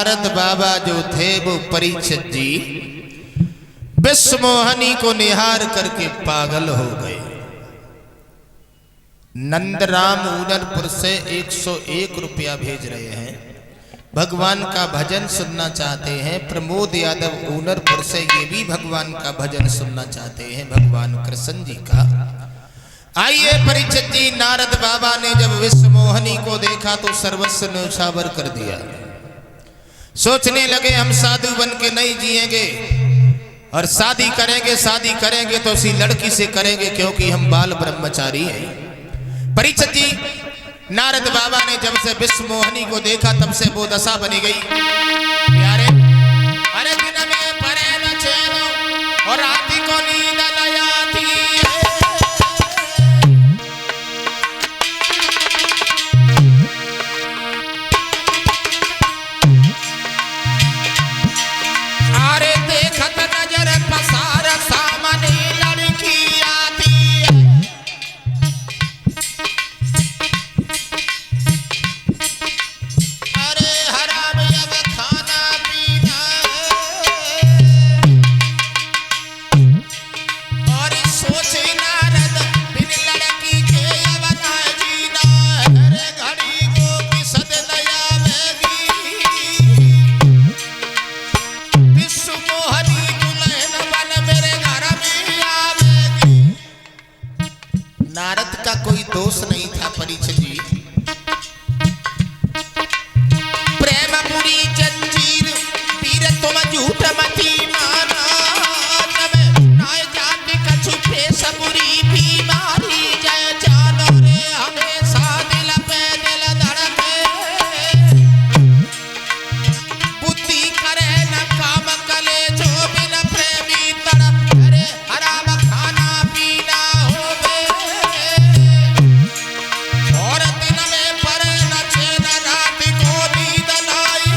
नारद बाबा जो थे वो परीक्षित जी विश्वमोहनी को निहार करके पागल हो गए। नंदराम ऊनरपुर से 101 रुपया भेज रहे हैं, भगवान का भजन सुनना चाहते हैं। प्रमोद यादव ऊनरपुर से ये भी भगवान का भजन सुनना चाहते हैं, भगवान कृष्ण जी का। आइए परीक्षित जी, नारद बाबा ने जब विश्वमोहनी को देखा तो सर्वस्व न्यौछावर कर दिया। सोचने लगे हम साधु बन के नहीं जिएंगे और शादी करेंगे तो उसी लड़की से करेंगे क्योंकि हम बाल ब्रह्मचारी हैं। परीक्षित जी, नारद बाबा ने जब से विश्वमोहनी को देखा तब से वो दशा बनी गई। प्यारे अरे दिन में परे न चैन और रात को नींद न आती है। अरे देखत नजर पसार सामने लड़की आती है। अरे हराम अब खाना पीना और सोचे नारद बिन लड़की के अब ना जीना। अरे घड़ी को किसद नया बेगी विश्वमोहनी दुल्हन बन मेरे घर में आवेगी। नारद का कोई दोष नहीं था परीक्षित जी। प्रेम बुरी जंजीर पीर तुम झूठ मती माना। नाय जान कछु फेस बुरी बीमारी जय जानो रे हमेशा दिल पे दिल धड़के। बुद्धि करे न काम कले जो बिन प्रेमी तड़प। अरे हराम खाना पीना होवे और दिन में पर न चैन रात को नींद न आए।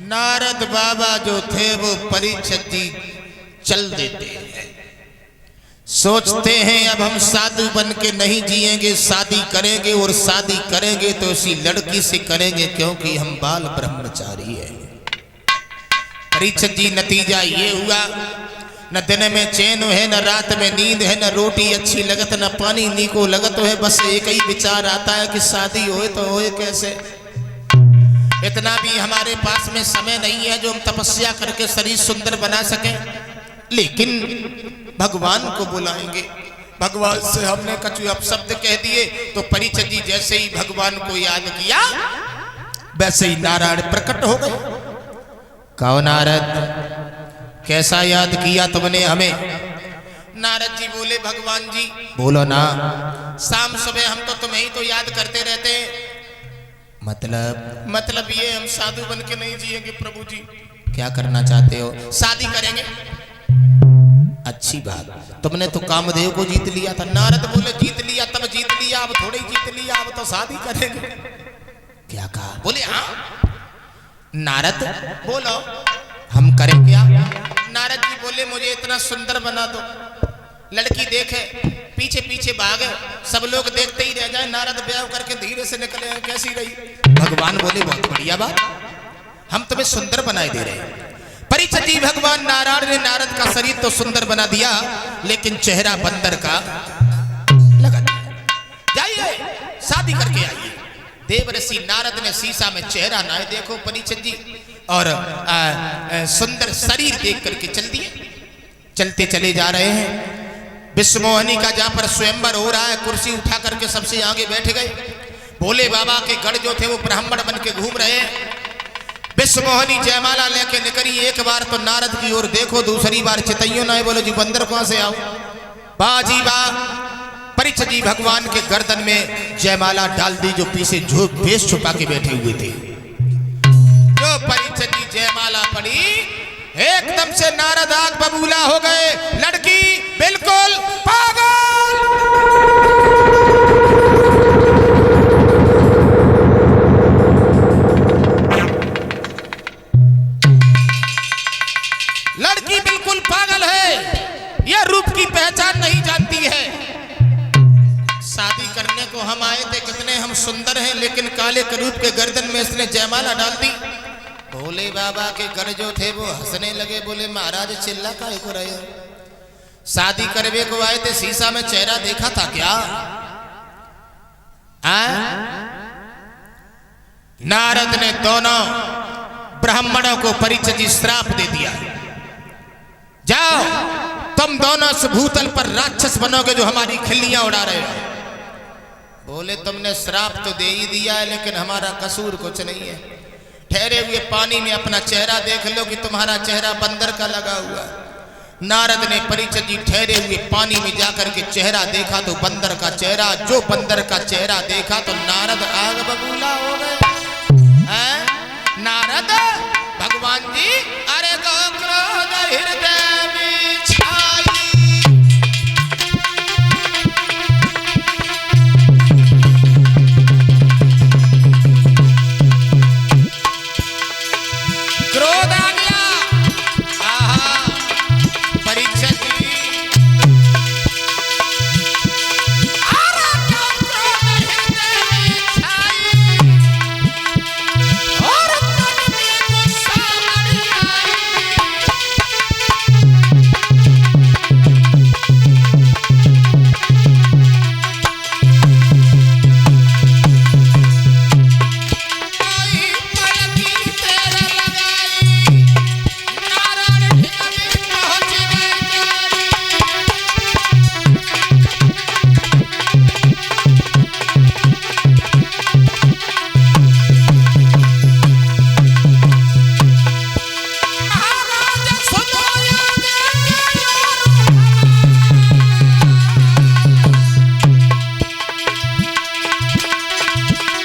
नारद बाबा जो थे वो परीक्षित जी चल देते हैं। सोचते हैं अब हम साधु बन के नहीं जिएंगे, शादी करेंगे और शादी करेंगे तो उसी लड़की से करेंगे क्योंकि हम बाल ब्रह्मचारी हैं। परीक्षित जी, नतीजा ये हुआ न दिन में चैन है न रात में नींद है, न रोटी अच्छी लगत न पानी नीको लगत है। बस एक ही विचार आता है कि शादी होए तो होए कैसे। इतना भी हमारे पास में समय नहीं है जो हम तपस्या करके शरीर सुंदर बना सकें, लेकिन भगवान को बुलाएंगे। भगवान से हमने कछु अपशब्द कह दिए तो परीक्षित जी जैसे ही भगवान को याद किया वैसे ही नारायण प्रकट हो गए। कहो नारद, कैसा याद किया तुमने हमें? नारद जी बोले, भगवान जी बोलो ना, शाम सुबह हम तो तुम्हें ही तो याद करते रहते हैं। मतलब ये हम साधु बन के नहीं जिएंगे प्रभु जी। क्या करना चाहते हो? शादी करेंगे। अच्छी बात, तुमने तो कामदेव को जीत लिया था। नारद बोले, जीत लिया तब जीत लिया, अब थोड़ी जीत लिया, अब तो शादी करेंगे। क्या कहा? बोले हाँ। नारद बोलो, हम करें क्या? नारद जी बोले, मुझे इतना सुंदर बना दो, लड़की देखे पीछे पीछे भागे, सब लोग देखते ही रह जाए। नारद ब्याह करके धीरे से निकले, कैसी रही? भगवान बोले, बहुत बढ़िया बात, हम तुम्हें सुंदर बनाए दे रहे हैं। परीक्षित जी, भगवान नारायण ने नारद का शरीर तो सुंदर बना दिया लेकिन चेहरा बंदर का लगा दिया। जाइए शादी करके आइए। देवर्षि नारद ने शीशा में चेहरा ना देखो परीक्षित जी, और सुंदर शरीर देख करके चल दिए। चलते चले जा रहे हैं। विश्वमोहनी का जहां पर स्वयंवर हो रहा है, कुर्सी उठा करके सबसे आगे बैठ गए। भोले बाबा के गढ़ जो थे वो ब्राह्मण बन के घूम रहे हैं। विश्वमोहनी जयमाला लेके निकली। एक बार तो नारद की ओर देखो, दूसरी बार चितइयो ना। बोलो जी बंदर कहां से आओ? बाजी बा। परीक्षित जी भगवान के गर्दन में जयमाला डाल दी जो पीछे झोंक भेष छुपा के बैठे हुए थे। जो परीक्षित जी जयमाला पड़ी, एकदम से नारद आग बबूला हो गए। लड़की बिल्कुल पागल। लड़की बिल्कुल पागल है, यह रूप की पहचान नहीं जानती है। शादी करने को हम आए थे, कितने हम सुंदर हैं, लेकिन काले करूप के गर्दन में इसने जयमाला डाल दी। भोले बाबा के घर जो थे वो हंसने लगे, बोले महाराज चिल्ला काहे को रहे हो? शादी करवे को आए थे, शीशा में चेहरा देखा था क्या? नारद ने दोनों ब्राह्मणों को परीक्षित जी श्राप दे दिया, जाओ तुम दोनों इस भूतल पर राक्षस बनोगे जो हमारी खिल्लियां उड़ा रहे हो। बोले तुमने श्राप तो दे ही दिया है, लेकिन हमारा कसूर कुछ नहीं है। ठहरे हुए पानी में अपना चेहरा देख लो कि तुम्हारा चेहरा बंदर का लगा हुआ। नारद ने परीक्षित जी ठहरे हुए पानी में जाकर के चेहरा देखा तो बंदर का चेहरा, जो बंदर का चेहरा देखा तो नारद आग बबूला हो गए। नारद भगवान जी, अरे गो क्रोध हृदय में छाई, क्रोध आ गया। आहा परीक्षित जी, अरे गो क्रोध हृदय में छाई, और तन में गुस्सा बढ़ आई। कोई पलकी तेरे लगाई, नारायण ढिंगरी पहुंच गए महाराज सुनोया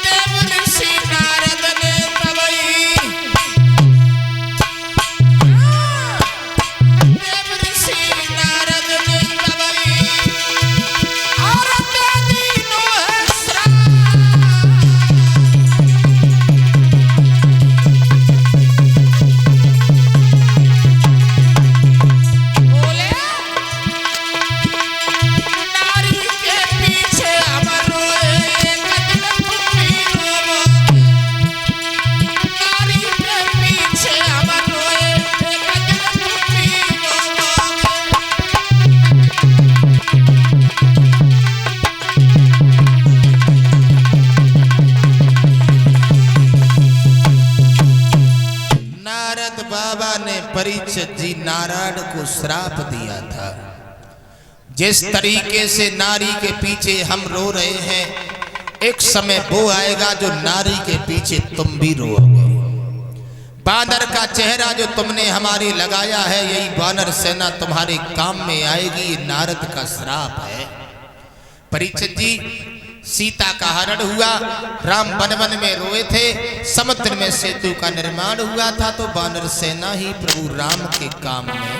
देव ऋषि नारद ने तबई, देव ऋषि नारद ने तबई, और दे दीनो है श्राप। बोले नारी के पीछे अमर रोए, एक दिन तुम भी रोओगे। नारी के पीछे अमर रोए, एक दिन तुम भी रोओगे। नारद बाबा ने परीक्षित जी नारायण को श्राप दिया था, जिस तरीके से नारी के पीछे हम रो रहे हैं, एक समय वो आएगा जो नारी के पीछे तुम भी रोओगे। बानर का चेहरा जो तुमने हमारी लगाया है, यही बानर सेना तुम्हारे काम में आएगी। ये नारद का श्राप है। परीक्षित जी, सीता का हरण हुआ, राम वन वन में रोए थे, समुद्र में सेतु का निर्माण हुआ था, तो बानर सेना ही प्रभु राम के काम में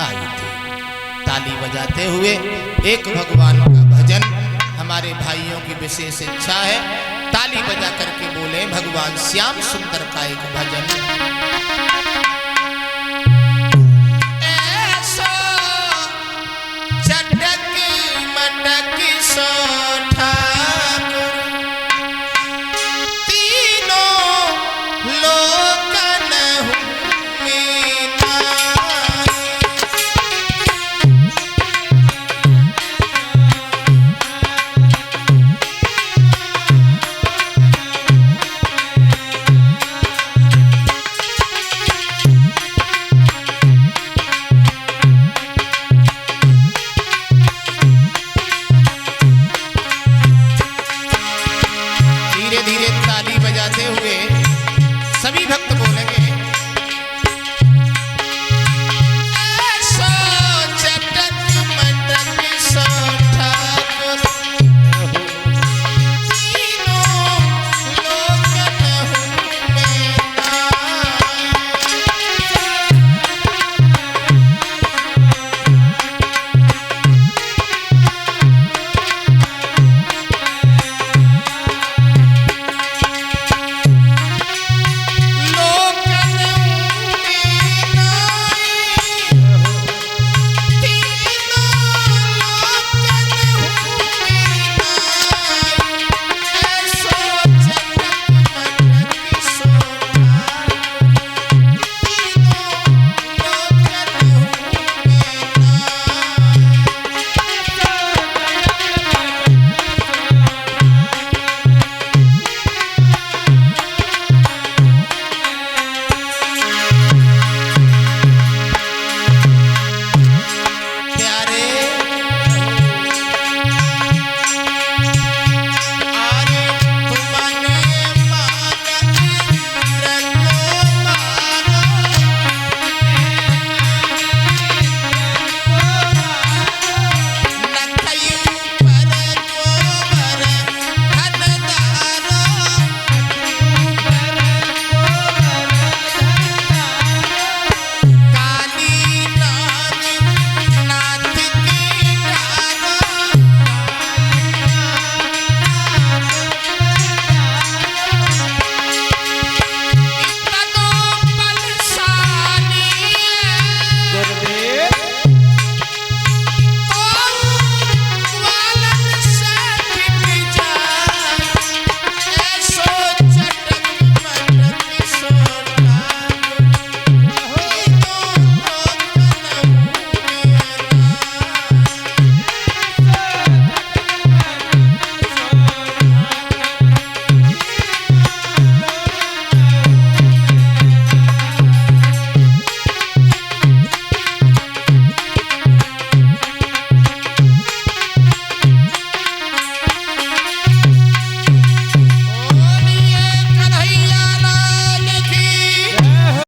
आई थी। ताली बजाते हुए एक भगवान का भजन हमारे भाइयों की विशेष इच्छा है, ताली बजा करके बोले भगवान श्याम सुंदर का एक भजन।